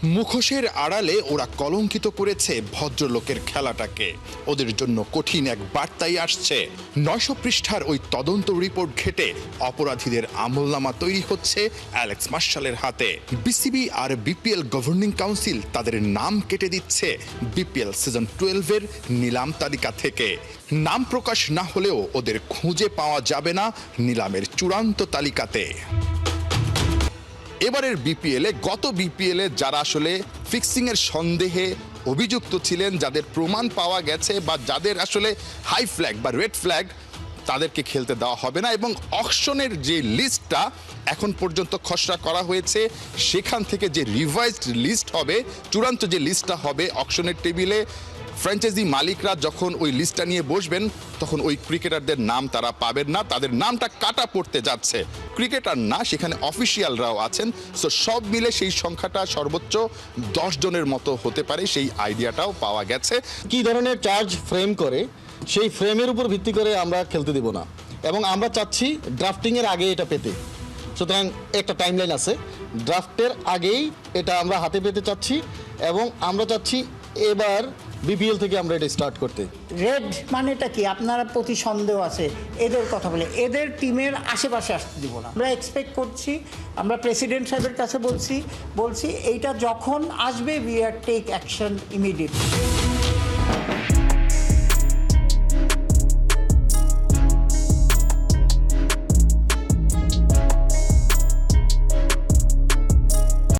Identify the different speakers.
Speaker 1: মুখোশের আড়ালে ওরা কলঙ্কিত করেছে ভদ্রলোকের খেলাটাকে। ওদের জন্য কঠিন এক বার্তাই আসছে। 900 পৃষ্ঠার ওই তদন্ত রিপোর্ট ঘেটে অপরাধীদের আমলনামা তৈরি হচ্ছে অ্যালেক্স মার্শালের হাতে। বিসিবি আর বিপিএল গভর্নিং কাউন্সিল তাদের নাম কেটে দিচ্ছে বিপিএল সিজন 12-এর নিলাম তালিকা থেকে। নাম প্রকাশ না হলেও ওদের খুঁজে পাওয়া যাবে না নিলামের চূড়ান্ত তালিকাতে। এবারের বিপিএলে গত বিপিএলে যারা আসলে ফিক্সিং এর সন্দেহে অভিযুক্ত ছিলেন, যাদের প্রমাণ পাওয়া গেছে বা যাদের আসলে হাই ফ্ল্যাগ বা রেড ফ্ল্যাগ, তাদেরকে খেলতে দেওয়া হবে না। এবং অকশনের যে লিস্টটা এখন পর্যন্ত খসড়া করা হয়েছে, সেখান থেকে যে রিভাইজড লিস্ট হবে, চূড়ান্ত যে লিস্টটা হবে অকশনের টেবিলে, ফ্র্যাঞ্চাইজি মালিকরা যখন ওই লিস্টটা নিয়ে বসবেন তখন ওই ক্রিকেটারদের নাম তারা পাবেন না, তাদের নামটা কাটা পড়তে যাচ্ছে। ক্রিকেটার না, সেখানে অফিসিয়ালরাও আছেন। সো সব মিলে সেই সংখ্যাটা সর্বোচ্চ 10 জনের মতো হতে পারে, সেই আইডিয়াটাও পাওয়া গেছে।
Speaker 2: কি ধরনের চার্জ ফ্রেম করে সেই ফ্রেমের উপর ভিত্তি করে আমরা খেলতে দেব না, এবং আমরা চাচ্ছি ড্রাফটিংয়ের আগে এটা পেতে। সুতরাং একটা টাইমলাইন আছে, ড্রাফটের আগেই এটা আমরা হাতে পেতে চাচ্ছি, এবং আমরা চাচ্ছি এবার বিপিএল থেকে আমরা এটা স্টার্ট করতে।
Speaker 3: রেড মানেটা কি আপনারা প্রতি সন্দেহ আছে, এদের কথা বলে এদের টিমের আশেপাশে আসতে দিব না। আমরা এক্সপেক্ট করছি, আমরা প্রেসিডেন্ট সাহেবের কাছে বলছি এইটা যখন আসবে we are take action immediately.